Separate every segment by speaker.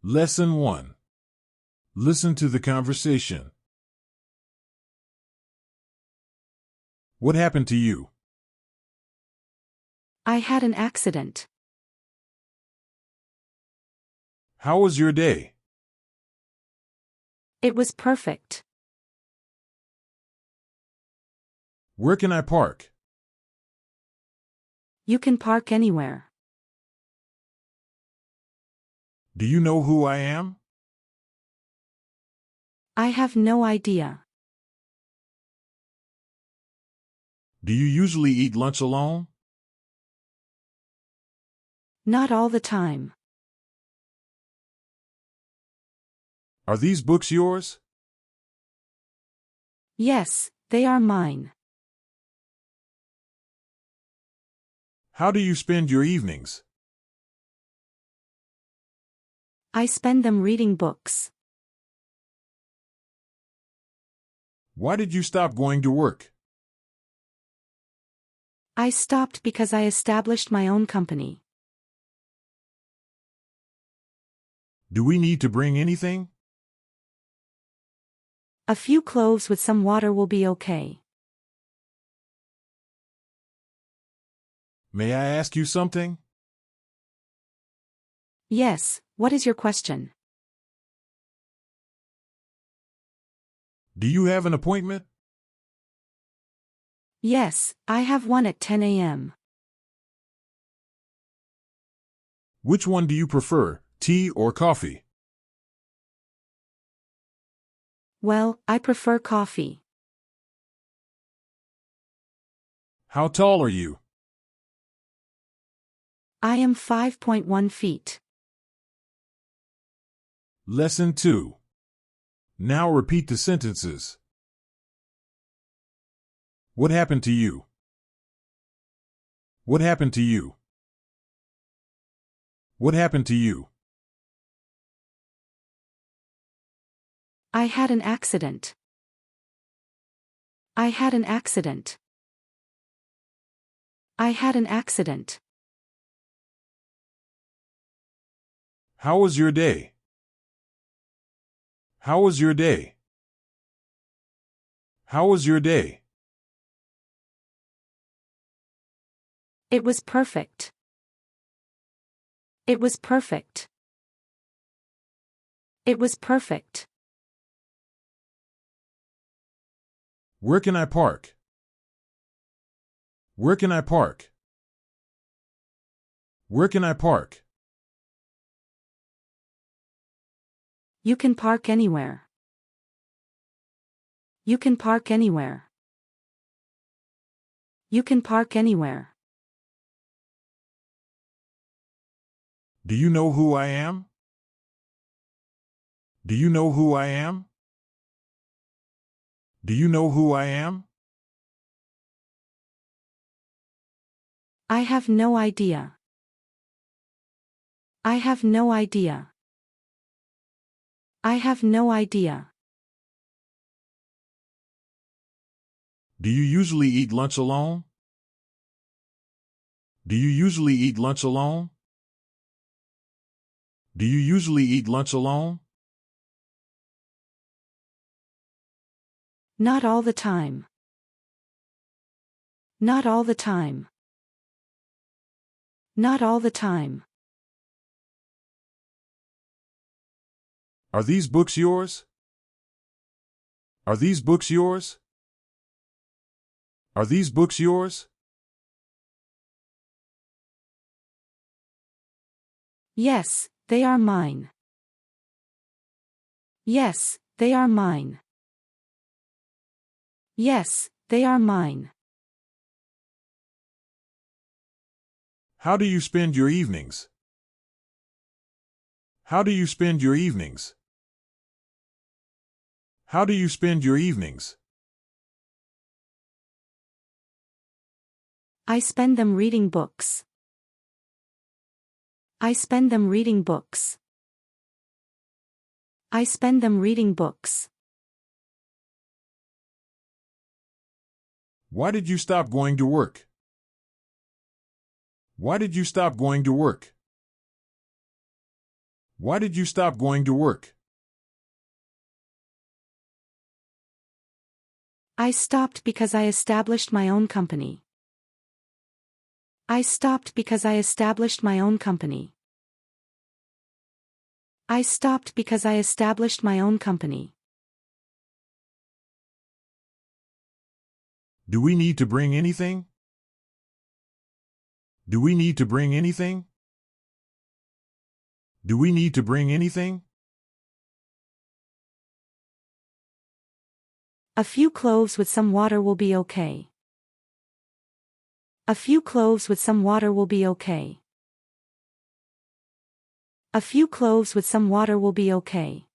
Speaker 1: Lesson 1. Listen to the conversation. What happened to you?
Speaker 2: I had an accident.
Speaker 1: How was your day?
Speaker 2: It was perfect.
Speaker 1: Where can I park?
Speaker 2: You can park anywhere.
Speaker 1: Do you know who I am?
Speaker 2: I have no idea.
Speaker 1: Do you usually eat lunch alone?
Speaker 2: Not all the time.
Speaker 1: Are these books yours?
Speaker 2: Yes, they are mine.
Speaker 1: How do you spend your evenings?
Speaker 2: I spend them reading books.
Speaker 1: Why did you stop going to work?
Speaker 2: I stopped because I established my own company.
Speaker 1: Do we need to bring anything?
Speaker 2: A few cloves with some water will be okay.
Speaker 1: May I ask you something?
Speaker 2: Yes, what is your question?
Speaker 1: Do you have an appointment?
Speaker 2: Yes, I have one at 10 a.m.
Speaker 1: Which one do you prefer, tea or coffee?
Speaker 2: Well, I prefer coffee.
Speaker 1: How tall are you?
Speaker 2: I am 5.1 feet.
Speaker 1: Lesson 2. Now repeat the sentences. What happened to you? What happened to you? What happened to you?
Speaker 2: I had an accident. I had an accident. I had an accident.
Speaker 1: How was your day? How was your day? How was your day?
Speaker 2: It was perfect. It was perfect. It was perfect.
Speaker 1: Where can I park? Where can I park? Where can I park?
Speaker 2: You can park anywhere. You can park anywhere. You can park anywhere.
Speaker 1: Do you know who I am? Do you know who I am? Do you know who I am?
Speaker 2: I have no idea. I have no idea. I have no idea.
Speaker 1: Do you usually eat lunch alone? Do you usually eat lunch alone? Do you usually eat lunch alone?
Speaker 2: Not all the time. Not all the time. Not all the time.
Speaker 1: Are these books yours? Are these books yours? Are these books yours?
Speaker 2: Yes, they are mine. Yes, they are mine. Yes, they are mine.
Speaker 1: How do you spend your evenings? How do you spend your evenings? How do you spend your evenings?
Speaker 2: I spend them reading books. I spend them reading books. I spend them reading books.
Speaker 1: Why did you stop going to work? Why did you stop going to work? Why did you stop going to work?
Speaker 2: I stopped because I established my own company. I stopped because I established my own company. I stopped because I established my own company.
Speaker 1: Do we need to bring anything? Do we need to bring anything? Do we need to bring anything?
Speaker 2: A few cloves with some water will be okay. A few cloves with some water will be okay. A few cloves with some water will be okay.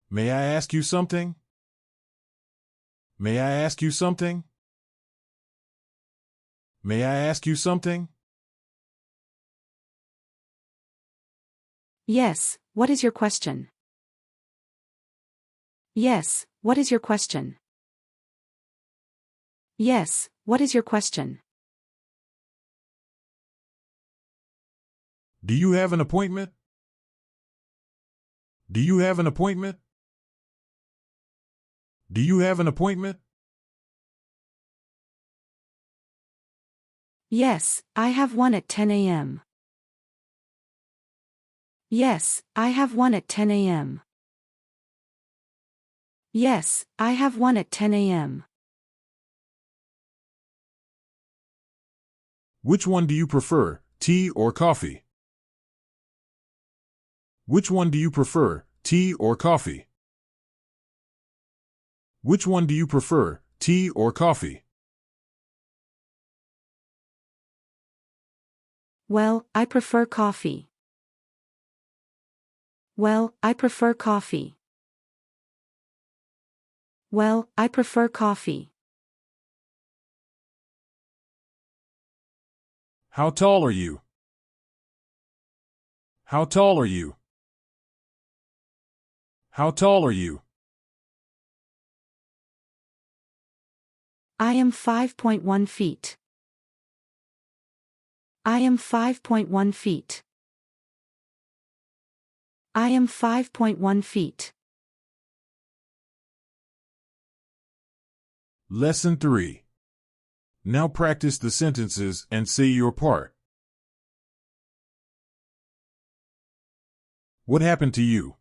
Speaker 1: May I ask you something? May I ask you something? May I ask you something?
Speaker 2: Yes, what is your question? Yes, what is your question? Yes, what is your question?
Speaker 1: Do you have an appointment? Do you have an appointment? Do you have an appointment?
Speaker 2: Yes, I have one at 10 a.m. Yes, I have one at 10 a.m. Yes, I have one at 10 a.m.
Speaker 1: Which one do you prefer, tea or coffee? Which one do you prefer, tea or coffee? Which one do you prefer, tea or coffee?
Speaker 2: Well, I prefer coffee. Well, I prefer coffee. Well, I prefer coffee.
Speaker 1: How tall are you? How tall are you? How tall are you?
Speaker 2: I am 5.1 feet. I am 5.1 feet. I am 5.1 feet.
Speaker 1: Lesson 3. Now practice the sentences and say your part. What happened to you?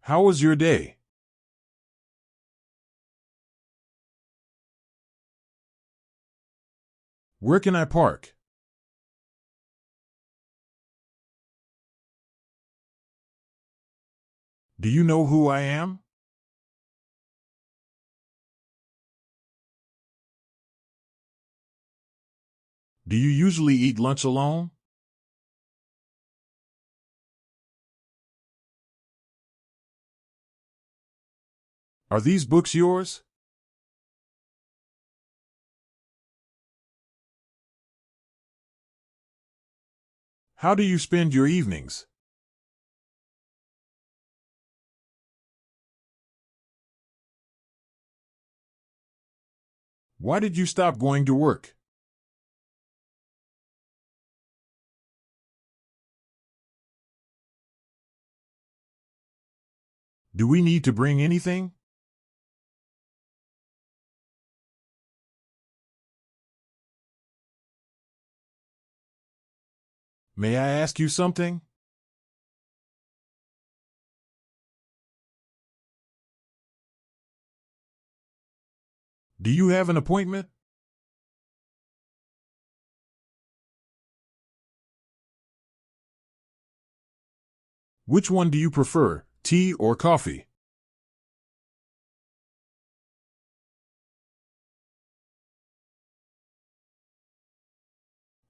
Speaker 1: How was your day? Where can I park? Do you know who I am? Do you usually eat lunch alone? Are these books yours? How do you spend your evenings? Why did you stop going to work? Do we need to bring anything? May I ask you something? Do you have an appointment? Which one do you prefer, tea or coffee?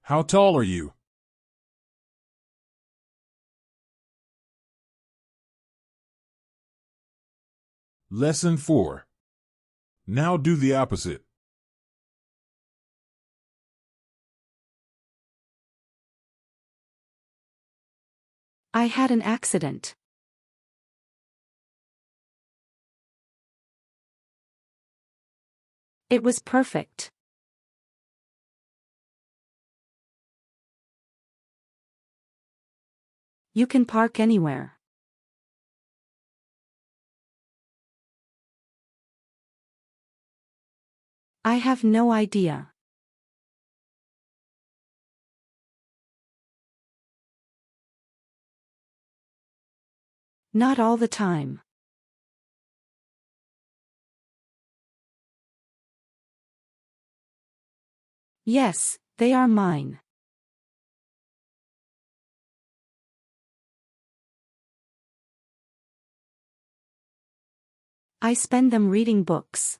Speaker 1: How tall are you? Lesson 4. Now do the opposite.
Speaker 2: I had an accident. It was perfect. You can park anywhere. I have no idea. Not all the time. Yes, they are mine. I spend them reading books.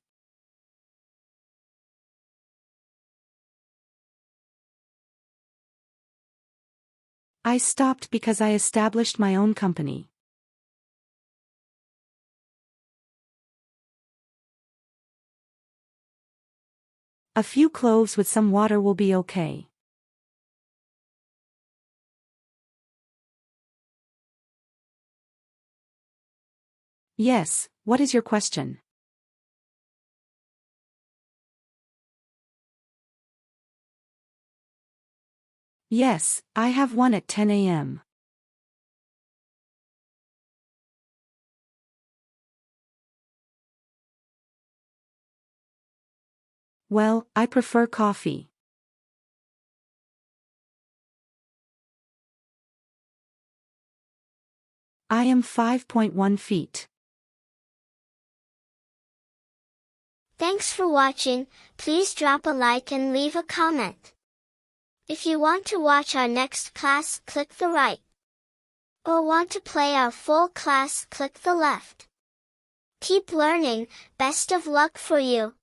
Speaker 2: I stopped because I established my own company. A few cloves with some water will be okay. Yes, what is your question? Yes, I have one at 10 a.m. Well, I prefer coffee. I am 5.1 feet.
Speaker 3: Thanks for watching. Please drop a like and leave a comment. If you want to watch our next class, click the right. Or want to play our full class, click the left. Keep learning, best of luck for you.